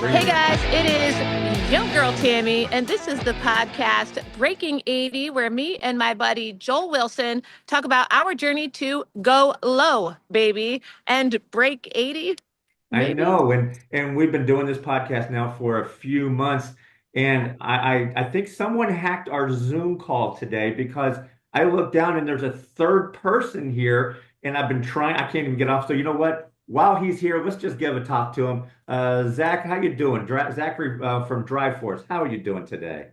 Hey guys, it is Young Girl Tammy, and this is the podcast Breaking 80, where me and my buddy Joel Wilson talk about our journey to go low, baby, and break 80, I maybe. know, and we've been doing this podcast now for a few months, and I think someone hacked our Zoom call today because I looked down and there's a third person here, and I've been trying, I can't even get off. So you know what? While he's here, let's just give a talk to him. Zach, how you doing? Zachary from DriveForce, how are you doing today?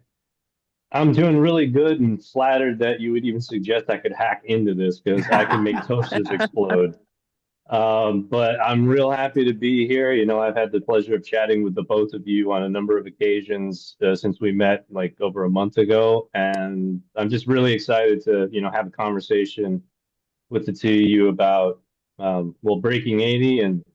I'm doing really good and flattered that you would even suggest I could hack into this because I can make toasters explode. But I'm real happy to be here. I've had the pleasure of chatting with the both of you on a number of occasions since we met like over a month ago, and I'm just really excited to, have a conversation with the two of you about breaking 80 and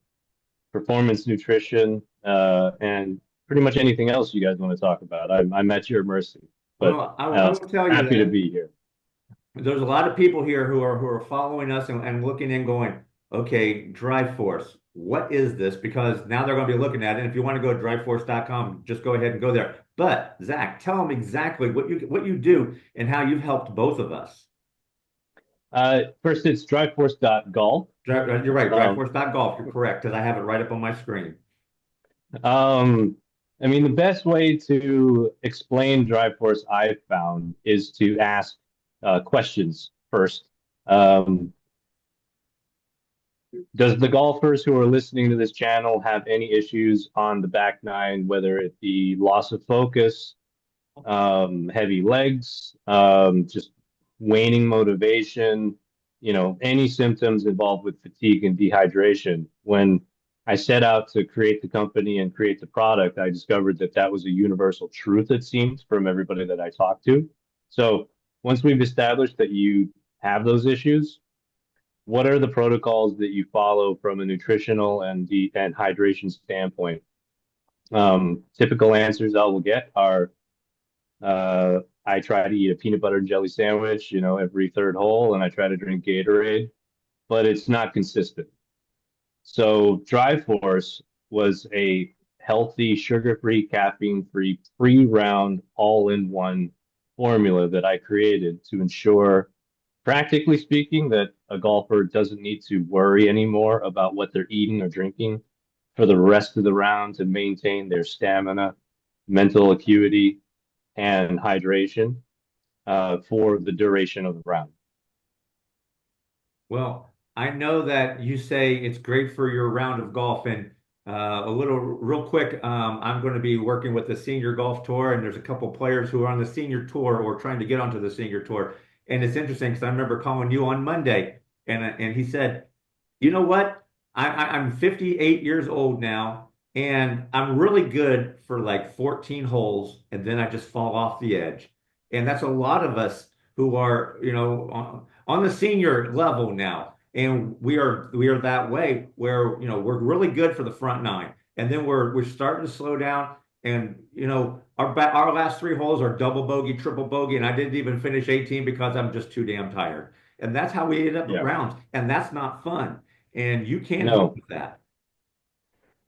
performance nutrition, and pretty much anything else you guys want to talk about. I'm at your mercy, but Well, I will tell you happy to that be here. there's a lot of people here who are following us and looking and going, okay, DriveForce, what is this? Because now they're going to be looking at it. And if you want to go to driveforce.com, just go ahead and go there. But Zach, tell them exactly what you do and how you've helped both of us. First, it's driveforce.golf. You're right, Um, driveforce.golf. You're correct, because I have it right up on my screen. um, I mean, the best way to explain DriveForce I've found is to ask questions first. Um, does the golfers who are listening to this channel have any issues on the back nine, whether it be loss of focus, heavy legs, just waning motivation, any symptoms involved with fatigue and dehydration? When I set out to create the company and create the product, I discovered that that was a universal truth, it seems, from everybody that I talked to. So once we've established that you have those issues, what are the protocols that you follow from a nutritional and hydration standpoint? Typical answers I will get are I try to eat a peanut butter and jelly sandwich, every third hole, and I try to drink Gatorade, but it's not consistent. So Drive Force was a healthy, sugar-free, caffeine-free, pre-round, all-in-one formula that I created to ensure, practically speaking, that a golfer doesn't need to worry anymore about what they're eating or drinking for the rest of the round to maintain their stamina, mental acuity, and hydration for the duration of the round. Well, I know that you say it's great for your round of golf, and a little real quick, I'm going to be working with the senior golf tour, and there's a couple players who are on the senior tour or trying to get onto the senior tour. And it's interesting because I remember calling you on Monday, and he said, you know what? I'm 58 years old now, and I'm really good for like 14 holes, and then I just fall off the edge. And that's a lot of us who are, on the senior level now. And we are that way where, we're really good for the front nine. And then we're starting to slow down. And, our last three holes are double bogey, triple bogey, and I didn't even finish 18 because I'm just too damn tired. And that's how we ended up at Yeah. rounds. And that's not fun. And you can't help No. with that.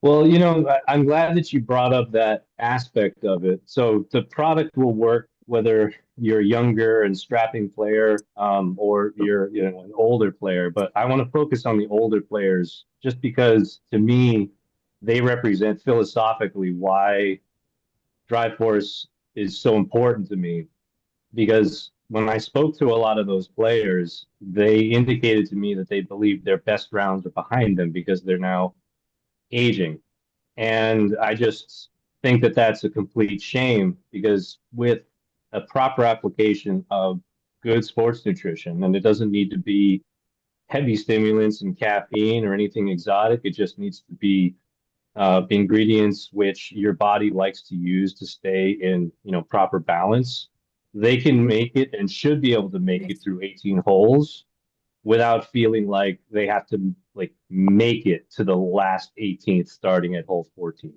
Well, I'm glad that you brought up that aspect of it. So the product will work whether you're a younger and strapping player, or you're, an older player. But I want to focus on the older players just because to me, they represent philosophically why Drive Force is so important to me. Because when I spoke to a lot of those players, they indicated to me that they believe their best rounds are behind them because they're now aging. And I just think that that's a complete shame because with a proper application of good sports nutrition, and it doesn't need to be heavy stimulants and caffeine or anything exotic, it just needs to be ingredients which your body likes to use to stay in, proper balance. They can make it and should be able to make it through 18 holes without feeling like they have to like make it to the last 18th starting at hole 14.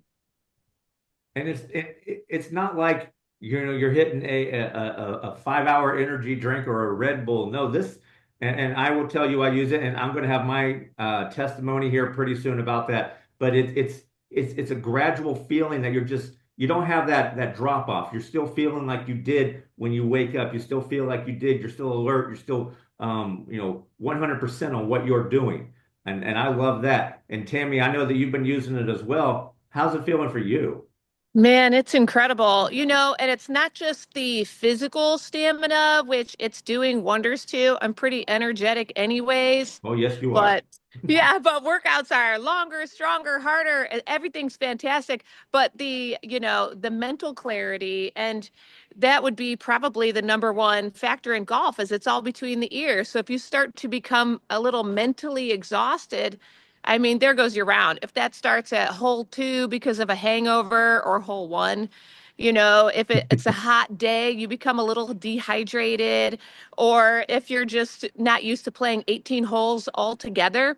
And it's not like you're hitting a 5 hour energy drink or a Red Bull. No, this and I will tell you I use it, and I'm going to have my testimony here pretty soon about that. But it's a gradual feeling that you don't have that drop off. You're still feeling like you did when you wake up. You still feel like you did. You're still alert. You're still 100% on what you're doing. And I love that. And Tammy, I know that you've been using it as well. How's it feeling for you? Man, it's incredible. And it's not just the physical stamina, which it's doing wonders to. I'm pretty energetic anyways. Oh, yes, you are. But yeah, but workouts are longer, stronger, harder. Everything's fantastic. But the mental clarity, and that would be probably the number one factor in golf, is it's all between the ears. So if you start to become a little mentally exhausted, I mean, there goes your round. If that starts at hole two because of a hangover, or hole one, if it's a hot day, you become a little dehydrated, or if you're just not used to playing 18 holes all together,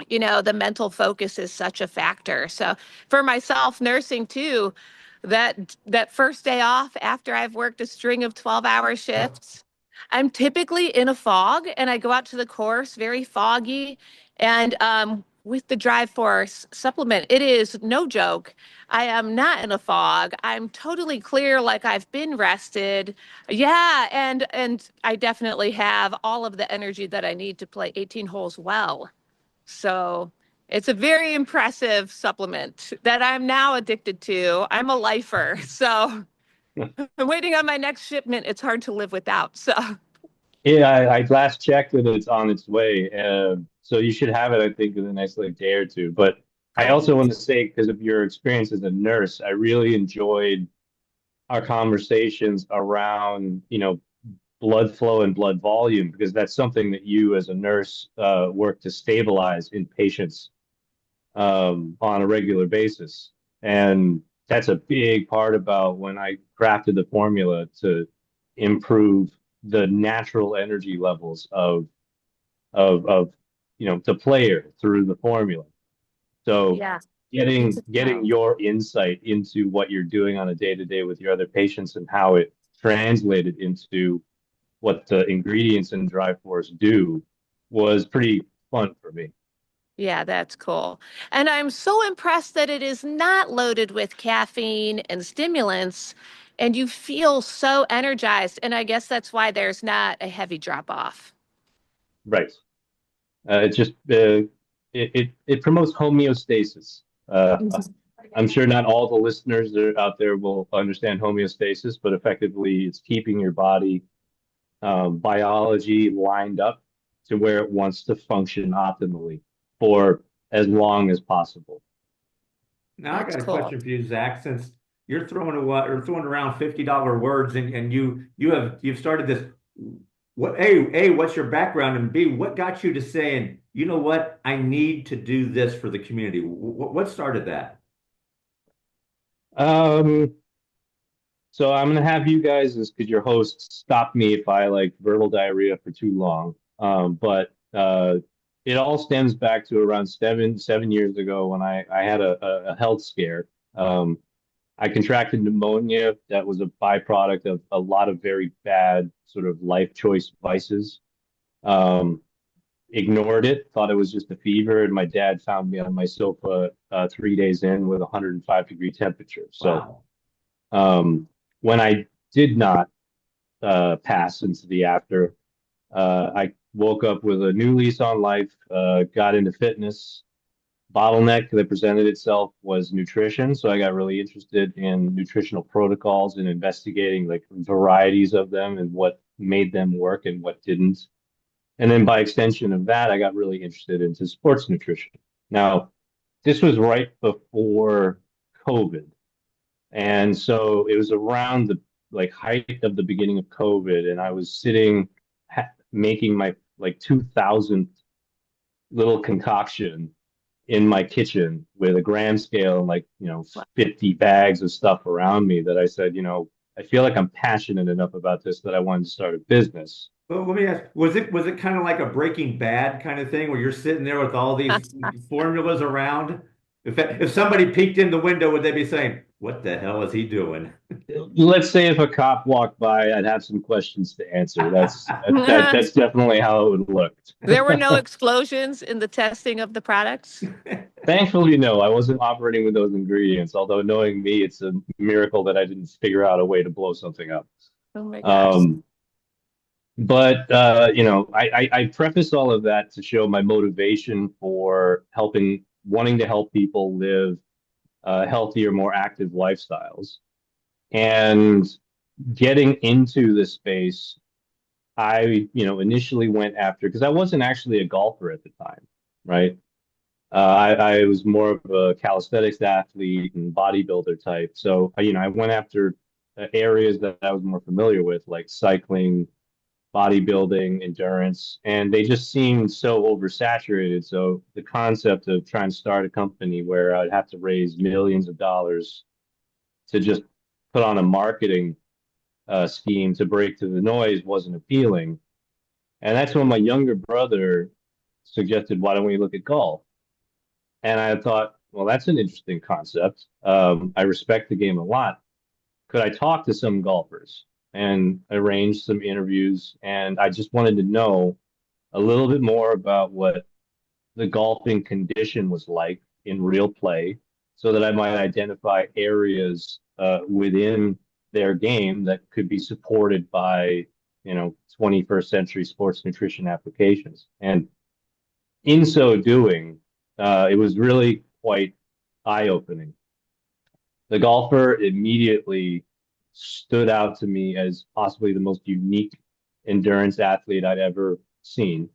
the mental focus is such a factor. So for myself, nursing too, that first day off after I've worked a string of 12-hour shifts, I'm typically in a fog, and I go out to the course very foggy. And with the DriveForce supplement, it is no joke. I am not in a fog. I'm totally clear, like I've been rested. Yeah, and I definitely have all of the energy that I need to play 18 holes well. So it's a very impressive supplement that I'm now addicted to. I'm a lifer. So I'm waiting on my next shipment. It's hard to live without. So Yeah, I last checked and it's on its way. So you should have it, I think, in the next like day or two. But I Oh, also want to say, because of your experience as a nurse, I really enjoyed our conversations around, blood flow and blood volume, because that's something that you as a nurse work to stabilize in patients on a regular basis. And that's a big part about when I crafted the formula to improve the natural energy levels of the player through the formula. So yeah, good getting to getting know. your insight into what you're doing on a day to day with your other patients and how it translated into what the ingredients in Dry Force do was pretty fun for me. Yeah, that's cool. And I'm so impressed that it is not loaded with caffeine and stimulants, and you feel so energized. And I guess that's why there's not a heavy drop off. Right. It just it promotes homeostasis. I'm sure not all the listeners that are out there will understand homeostasis, but effectively, it's keeping your body biology lined up to where it wants to function optimally for as long as possible. now I That's got a cool. question for you, Zach. Since you're throwing around $50 words, and you've started this. What's your background, and B, what got you to saying, you know what, I need to do this for the community? What started that? Um, so I'm gonna have you guys, as because your hosts, stop me if I like verbal diarrhea for too long. But it all stems back to around 7 years ago when I had a health scare. Um, I contracted pneumonia that was a byproduct of a lot of very bad sort of life choice vices. Um, Ignored it, thought it was just a fever, and my dad found me on my sofa 3 days in with 105-degree temperature. So Wow. um, when I did not pass into the after, I woke up with a new lease on life, got into fitness. Bottleneck that presented itself was nutrition. So I got really interested in nutritional protocols and investigating like varieties of them and what made them work and what didn't. And then by extension of that, I got really interested into sports nutrition. Now, this was right before COVID. And so it was around the like height of the beginning of COVID, and I was sitting making my like 2000th little concoction in my kitchen with a gram scale and like 50 bags of stuff around me that I said, I feel like I'm passionate enough about this that I wanted to start a business. Well, let me ask, was it kind of like a Breaking Bad kind of thing where you're sitting there with all these formulas around? If somebody peeked in the window, would they be saying, "What the hell is he doing?" Let's say if a cop walked by, I'd have some questions to answer. That's definitely how it would look. There were no explosions in the testing of the products. Thankfully, no, I wasn't operating with those ingredients. Although knowing me, it's a miracle that I didn't figure out a way to blow something up. Oh my gosh. Um, but I preface all of that to show my motivation for wanting to help people live healthier, more active lifestyles. And getting into this space, initially went after because I wasn't actually a golfer at the time, right? I was more of a calisthenics athlete and bodybuilder type. So, I went after areas that I was more familiar with, like cycling, bodybuilding, endurance, and they just seemed so oversaturated. So the concept of trying to start a company where I'd have to raise millions of dollars to just put on a marketing scheme to break through the noise wasn't appealing. And that's when my younger brother suggested, why don't we look at golf? And I thought, well, that's an interesting concept. I respect the game a lot. Could I talk to some golfers and arrange some interviews? And I just wanted to know a little bit more about what the golfing condition was like in real play so that I might identify areas within their game that could be supported by, 21st century sports nutrition applications. And in so doing, it was really quite eye-opening. The golfer immediately stood out to me as possibly the most unique endurance athlete I'd ever seen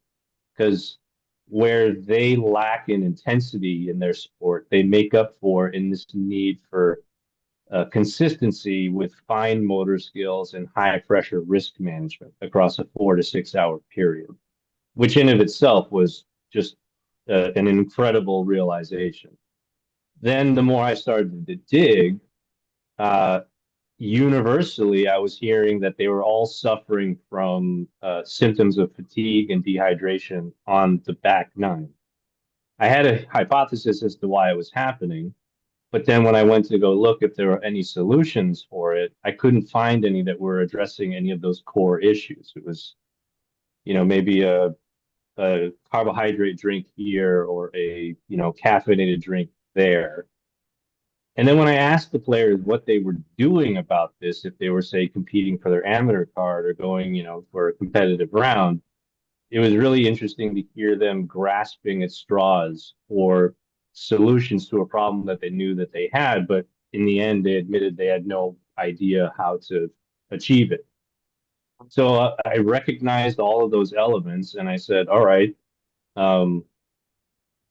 because where they lack in intensity in their sport, they make up for in this need for consistency with fine motor skills and high pressure risk management across a 4 to 6 hour period, which in of itself was just an incredible realization. Then the more I started to dig, uh, universally, I was hearing that they were all suffering from symptoms of fatigue and dehydration on the back nine. I had a hypothesis as to why it was happening, but then when I went to go look if there were any solutions for it, I couldn't find any that were addressing any of those core issues. It was, maybe a carbohydrate drink here or a, caffeinated drink there. And then when I asked the players what they were doing about this, if they were, say, competing for their amateur card or going, for a competitive round, it was really interesting to hear them grasping at straws for solutions to a problem that they knew that they had, but in the end, they admitted they had no idea how to achieve it. So I recognized all of those elements and I said, all right, um,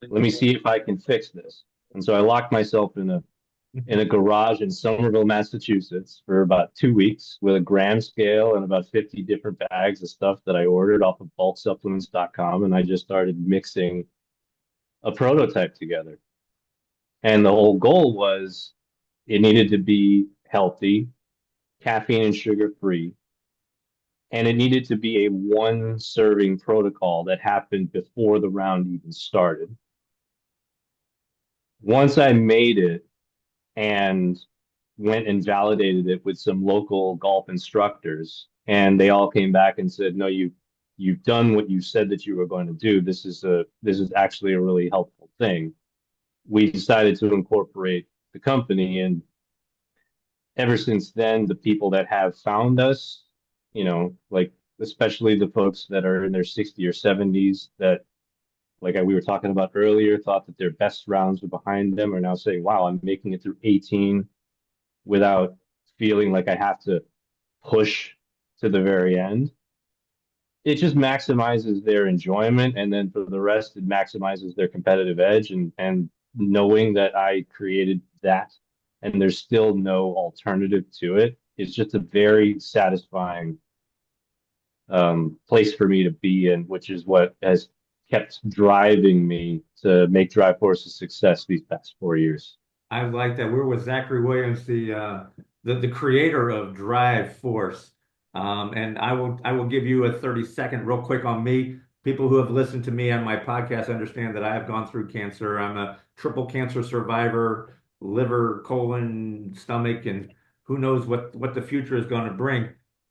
let me see if I can fix this. And so I locked myself in a garage in Somerville, Massachusetts for about 2 weeks with a gram scale and about 50 different bags of stuff that I ordered off of bulksupplements.com. And I just started mixing a prototype together. And the whole goal was it needed to be healthy, caffeine and sugar free, and it needed to be a one serving protocol that happened before the round even started. Once I made it, and went and validated it with some local golf instructors, and they all came back and said, "No, you've done what you said that you were going to do. This is actually a really helpful thing." We decided to incorporate the company, and ever since then, the people that have found us, like especially the folks that are in their 60s or 70s that like we were talking about earlier, thought that their best rounds were behind them, are now saying, wow, I'm making it through 18 without feeling like I have to push to the very end. It just maximizes their enjoyment. And then for the rest, it maximizes their competitive edge. And knowing that I created that and there's still no alternative to it is just a very satisfying place for me to be in, which is what has kept driving me to make DriveForce a success these past 4 years. I like that. We're with Zachary Williams, the creator of DriveForce. And I will give you a 30-second real quick on me. People who have listened to me on my podcast understand that I have gone through cancer. I'm a triple cancer survivor, liver, colon, stomach, and who knows what the future is going to bring.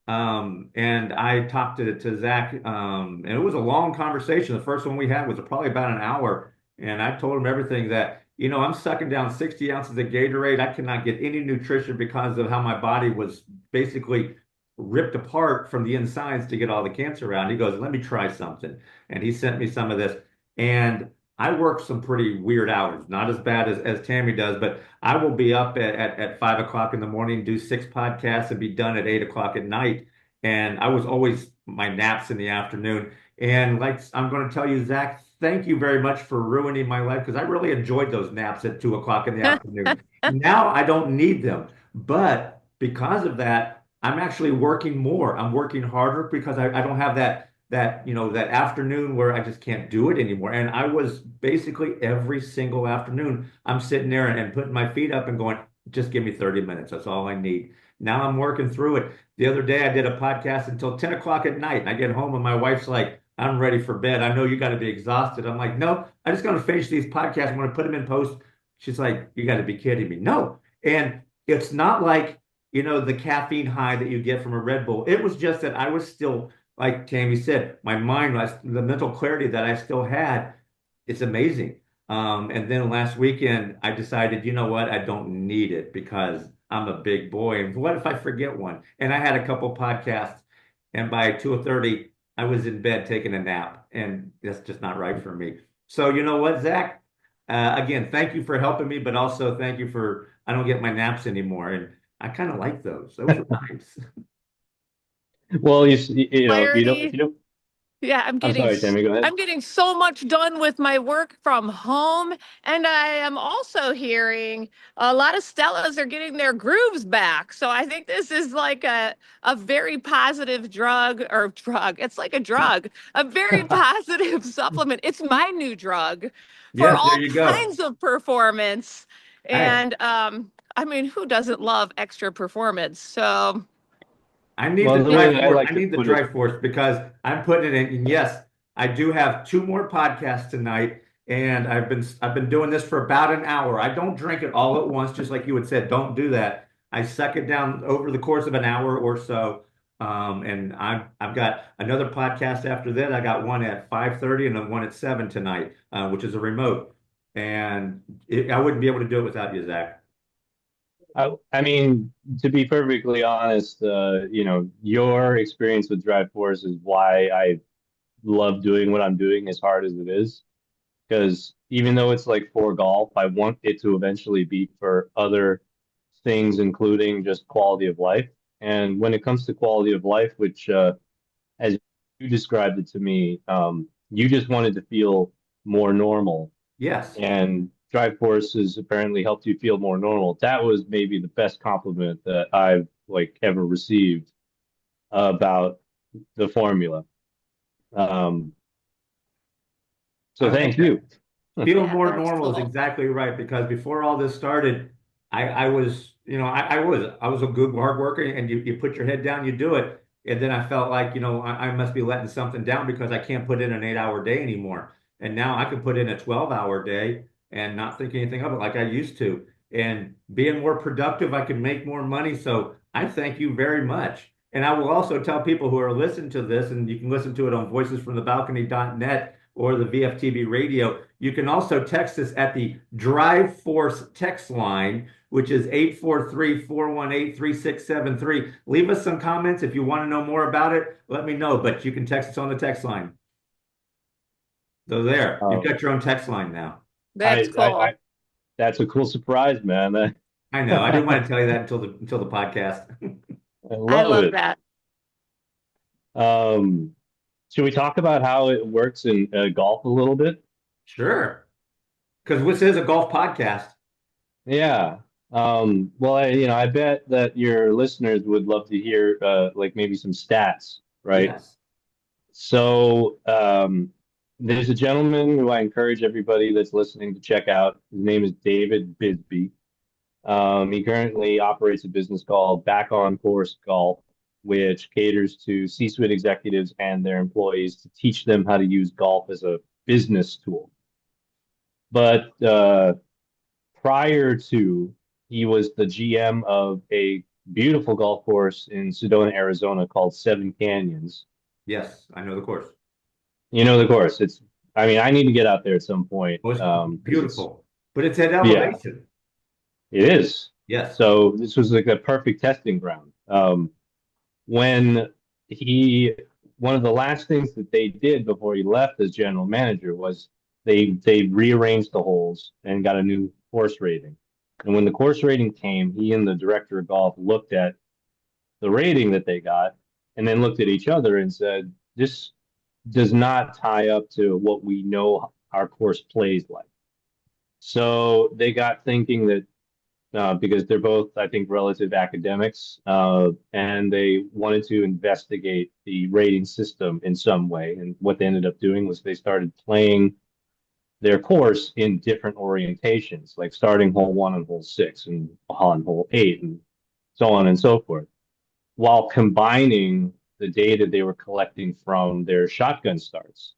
And I talked to Zach, and it was a long conversation. The first one we had was probably about an hour. And I told him everything that I'm sucking down 60 ounces of Gatorade. I cannot get any nutrition because of how my body was basically ripped apart from the insides to get all the cancer out. He goes, let me try something. And he sent me some of this. And I work some pretty weird hours, not as bad as Tammy does, but I will be up at 5 o'clock in the morning, do 6 podcasts, and be done at 8 o'clock at night. And I was always my naps in the afternoon. And like I'm going to tell you, Zach, thank you very much for ruining my life because I really enjoyed those naps at 2 o'clock in the afternoon. Now I don't need them. But because of that, I'm actually working more. I'm working harder because I don't have that afternoon where I just can't do it anymore. And I was basically every single afternoon, I'm sitting there and putting my feet up and going, just give me 30 minutes. That's all I need. Now I'm working through it. The other day I did a podcast until 10 o'clock at night. And I get home and my wife's like, I'm ready for bed. I know you got to be exhausted. I'm like, no, I'm just going to finish these podcasts. I'm going to put them in post. She's like, you got to be kidding me. No. And it's not like, the caffeine high that you get from a Red Bull. It was just that I was still, like Tammy said, my mind was the mental clarity that I still had. It's amazing. And then last weekend, I decided, you know what? I don't need it because I'm a big boy. And what if I forget one? And I had a couple podcasts, and by 2:30, I was in bed taking a nap, and that's just not right for me. So you know what, Zach? Again, thank you for helping me, but also thank you for I don't get my naps anymore, and I kind of like those. Those are nice. Well, you know, if you don't, if Clarity. you don't, Yeah, I'm sorry, Tammy, go ahead. I'm getting so much done with my work from home, and I am also hearing a lot of Stellas are getting their grooves back. So I think this is like a very positive drug. It's like a drug, a very positive supplement. It's my new drug for Yes, there all you go. kinds of performance. Hey, And I mean, who doesn't love extra performance? So I need the Well, the way yeah. that I DriveForce. like I to need the put it, DriveForce because I'm putting it in. And yes, I do have two more podcasts tonight, and I've been doing this for about an hour. I don't drink it all at once, just like you had said. Don't do that. I suck it down over the course of an hour or so. And I've got another podcast after that. I got one at 5:30 and then one at 7 tonight, which is a remote. And I wouldn't be able to do it without you, Zach. I mean, to be perfectly honest, your experience with DriveForce is why I love doing what I'm doing as hard as it is. Because even though it's like for golf, I want it to eventually be for other things, including just quality of life. And when it comes to quality of life, which, as you described it to me, you just wanted to feel more normal, Yes. and Drive Force has apparently helped you feel more normal. That was maybe the best compliment that I've like ever received about the formula. Um, I so like thank that. you. Feel Yeah, more that's normal is cool. exactly right because before all this started, I was, I was a good hard worker and you put your head down, you do it. And then I felt like, I must be letting something down because I can't put in an 8 hour day anymore. And now I can put in a 12-hour day and not think anything of it like I used to. And being more productive, I can make more money. So I thank you very much. And I will also tell people who are listening to this, and you can listen to it on voicesfromthebalcony.net or the VFTB radio. You can also text us at the Drive Force text line, which is 843-418-3673. Leave us some comments. If you want to know more about it, let me know, but you can text us on the text line. So there, you've Um, got your own text line now. That's I cool. that's a cool surprise, man. I know. I didn't want to tell you that until the podcast. I I love love it. that. Um, should we talk about how it works in golf a little bit? Sure. Because this is a golf podcast. Yeah. Well, I bet that your listeners would love to hear like maybe some stats, right? Yes. So, there's a gentleman who I encourage everybody that's listening to check out. His name is David Bisbee. He currently operates a business called Back on Course Golf, which caters to C-suite executives and their employees to teach them how to use golf as a business tool. But prior to, he was the GM of a beautiful golf course in Sedona, Arizona called Seven Canyons. Yes, I know the course. You know the course. I mean, I need to get out there at some point It was because it's beautiful. But it's at Yeah, elevation. it is. Yes. So this was like a perfect testing ground. When he, one of the last things that they did before he left as general manager was they rearranged the holes and got a new course rating. And when the course rating came, he and the director of golf looked at the rating that they got and then looked at each other and said, this does not tie up to what we know our course plays like. So they got thinking that because they're both, I think, relative academics, and they wanted to investigate the rating system in some way. And what they ended up doing was they started playing their course in different orientations, like starting hole one on hole six and on hole eight, and so on and so forth, while combining the data they were collecting from their shotgun starts.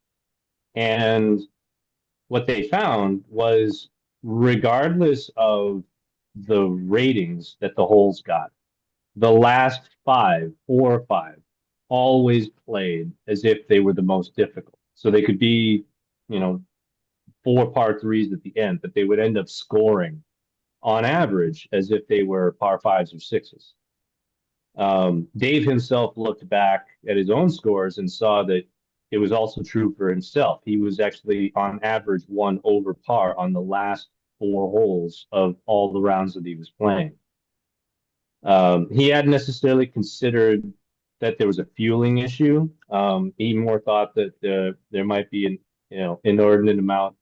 And what they found was, regardless of the ratings that the holes got, the last five, 4 or 5, always played as if they were the most difficult. So they could be, you know, 4 par 3s at the end, but they would end up scoring on average as if they were par 5s or 6s. Dave himself looked back at his own scores and saw that it was also true for himself. He was actually on average 1 over par on the last 4 holes of all the rounds that he was playing. He hadn't necessarily considered that there was a fueling issue. He more thought that there might be an inordinate amount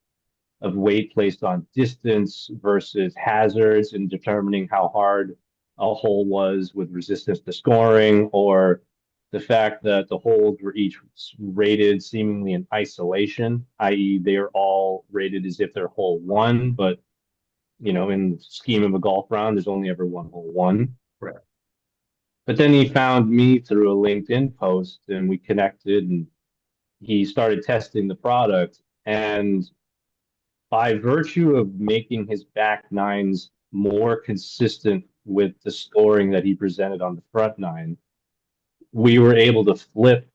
of weight placed on distance versus hazards in determining how hard a hole was with resistance to scoring, or the fact that the holes were each rated seemingly in isolation, i.e., they're all rated as if they're hole one, but in the scheme of a golf round, there's only ever one hole one. Correct. But then he found me through a LinkedIn post and we connected and he started testing the product. And by virtue of making his back nines more consistent with the scoring that he presented on the front nine, we were able to flip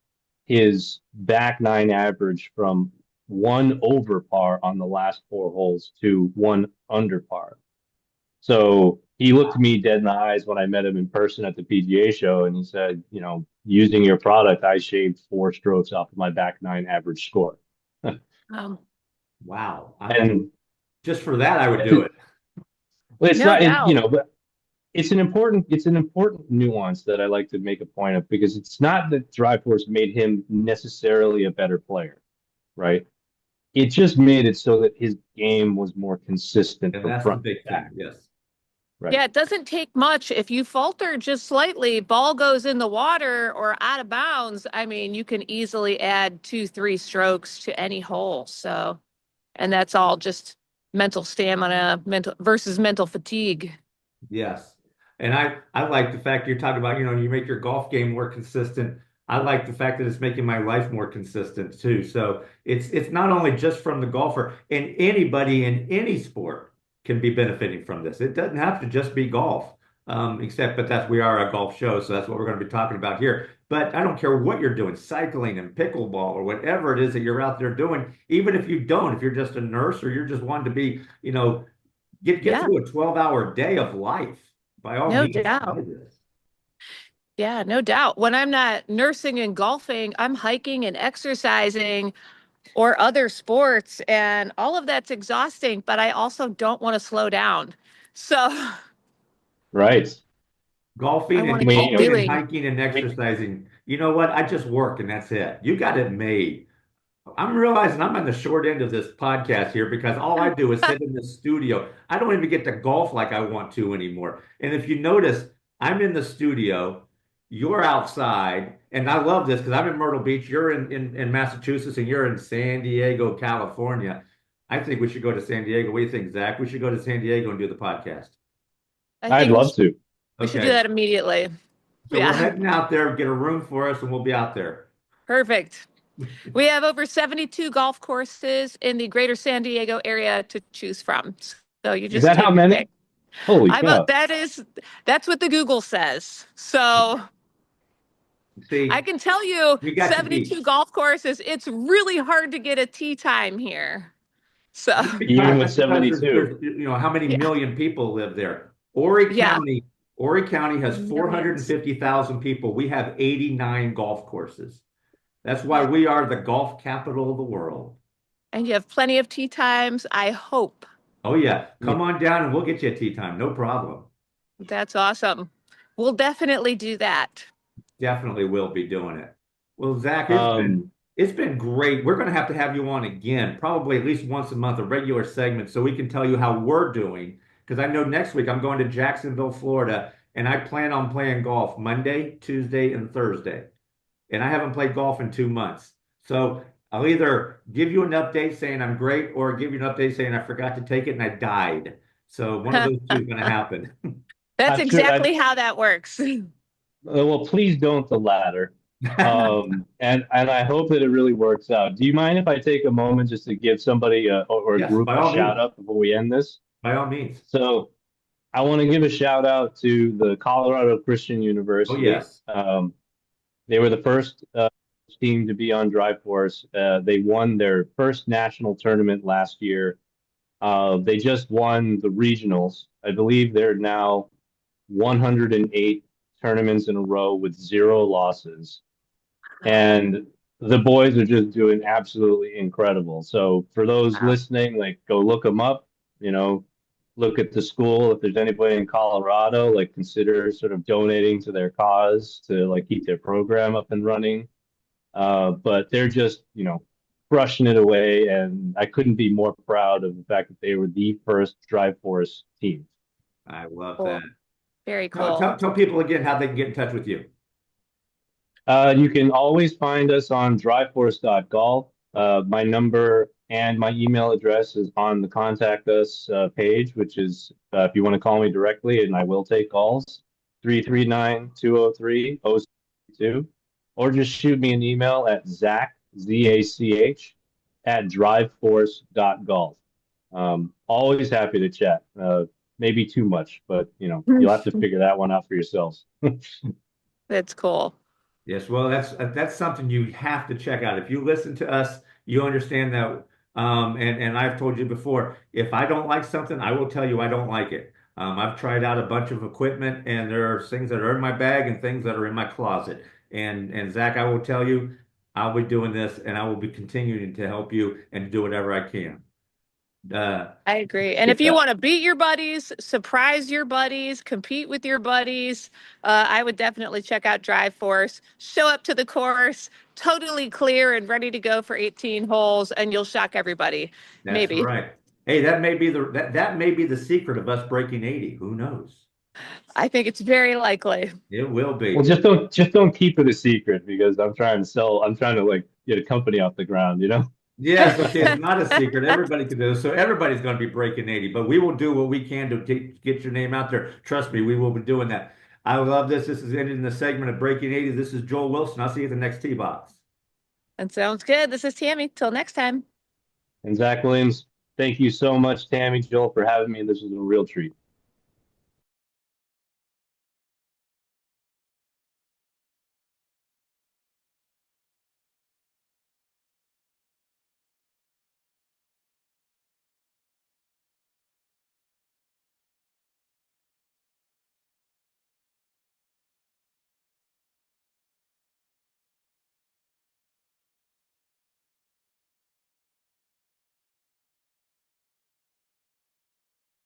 his back nine average from 1 over par on the last 4 holes to 1 under par. So he looked me dead in the eyes when I met him in person at the PGA show, and he said, using your product, I shaved 4 strokes off of my back nine average score. Um, Wow. And Just for that, I would do it. well, it's no not, doubt. but it's an important nuance that I like to make a point of, because it's not that DriveForce made him necessarily a better player, right? It just made it so that his game was more consistent And from that's the front to big thing. back, Yes. right? Yeah, it doesn't take much. If you falter just slightly, ball goes in the water or out of bounds. I mean, you can easily add 2, 3 strokes to any hole. So, and that's all just mental stamina, mental fatigue. Yes. And I like the fact you're talking about, you make your golf game more consistent. I like the fact that it's making my life more consistent too. So it's not only just from the golfer, and anybody in any sport can be benefiting from this. It doesn't have to just be golf. But we are a golf show, so that's what we're going to be talking about here. But I don't care what you're doing, cycling and pickleball or whatever it is that you're out there doing, even if if you're just a nurse or you're just wanting to be, get Yeah, through a 12-hour day of life. By all no means, doubt. try this. Yeah, no doubt. When I'm not nursing and golfing, I'm hiking and exercising or other sports, and all of that's exhausting, but I also don't want to slow down. So Right. I Golfing want and to We, keep golfing and doing. hiking and we, exercising. You know what? I just work and that's it. You got it made. I'm realizing I'm on the short end of this podcast here because all I do is sit in the studio. I don't even get to golf like I want to anymore. And if you notice, I'm in the studio, you're outside, and I love this because I'm in Myrtle Beach, you're in Massachusetts, and you're in San Diego, California. I think we should go to San Diego. What do you think, Zach? We should go to San Diego and do the podcast. I I'd think love to. we should do Okay. that immediately. So we're Yeah, heading out there, get a room for us, and we'll be out there. perfect. We have over 72 golf courses in the greater San Diego area to choose from. So you Is just that how take your many? pick. Holy cow. That's what the Google says. So I See, can tell you we got you beat. 72 golf courses. It's really hard to get a tee time here. So, Even with That's because 72. how many yeah, million people live there. Horry yeah, County, Horry County has millions. 450,000 people. We have 89 golf courses. That's why Yeah. we are the golf capital of the world. And you have plenty of tea times, I hope. Oh yeah, Yeah. come on down and we'll get you a tea time. No problem. That's awesome. We'll definitely do that. Definitely will be doing it. Well, Zach, Um, it's been great. We're going to have you on again, probably at least once a month, a regular segment, so we can tell you how we're doing. Because I know next week I'm going to Jacksonville, Florida, and I plan on playing golf Monday, Tuesday, and Thursday. And I haven't played golf in 2 months. So I'll either give you an update saying I'm great, or give you an update saying I forgot to take it and I died. So one of those two is going to happen. That's I'm sure. exactly how that works. Well, please don't the latter. And I hope that it really works out. Do you mind if I take a moment just to give somebody or a Yes, group by a all shout means. out before we end this? By all means. So I want to give a shout out to the Colorado Christian Oh, University. yes. They were the first team to be on DriveForce. They won their first national tournament last year. They just won the regionals. I believe they're now 108 tournaments in a row with zero losses. Wow. And the boys are just doing absolutely incredible. So for those Wow. listening, like go look them up, you know, look at the school. If there's anybody in Colorado, like consider sort of donating to their cause to like keep their program up and running. But they're just, crushing it away. And I couldn't be more proud of the fact that they were the first Drive Force team. I love that. Cool. Very Tell, cool. tell, tell people again how they can get in touch with you. You can always find us on driveforce.golf. My number and my email address is on the contact us page, which is if you want to call me directly, and I will take calls, 339-203-02, or just shoot me an email at Zach, Z-A-C-H, at driveforce.golf. Always happy to chat. Maybe too much, but you'll have to figure that one out for yourselves. That's cool. Yes, well, that's something you have to check out. If you listen to us, you understand that. And I've told you before, if I don't like something, I will tell you I don't like it. I've tried out a bunch of equipment, and there are things that are in my bag and things that are in my closet. And Zach, I will tell you, I'll be doing this, and I will be continuing to help you and do whatever I can. I agree. And if Get you that. want to beat your buddies, surprise your buddies, compete with your buddies, I would definitely check out Drive Force. Show up to the course, totally clear and ready to go for 18 holes, and you'll shock everybody. that's Maybe. right. Hey, that may be the secret of us breaking 80. Who knows? I think it's very likely. It will Well, be. just don't keep it a secret because I'm trying to like get a company off the ground, you know? Yes, okay, it's not a secret. Everybody can do this. So everybody's going to be breaking 80, but we will do what we can to get your name out there. Trust me, we will be doing that. I love this. This is ending the segment of Breaking 80. This is Joel Wilson. I'll see you at the next tee box. That sounds good. This is Tammy. Till next time. And Zach Williams, thank you so much, Tammy, Joel, for having me. This was a real treat.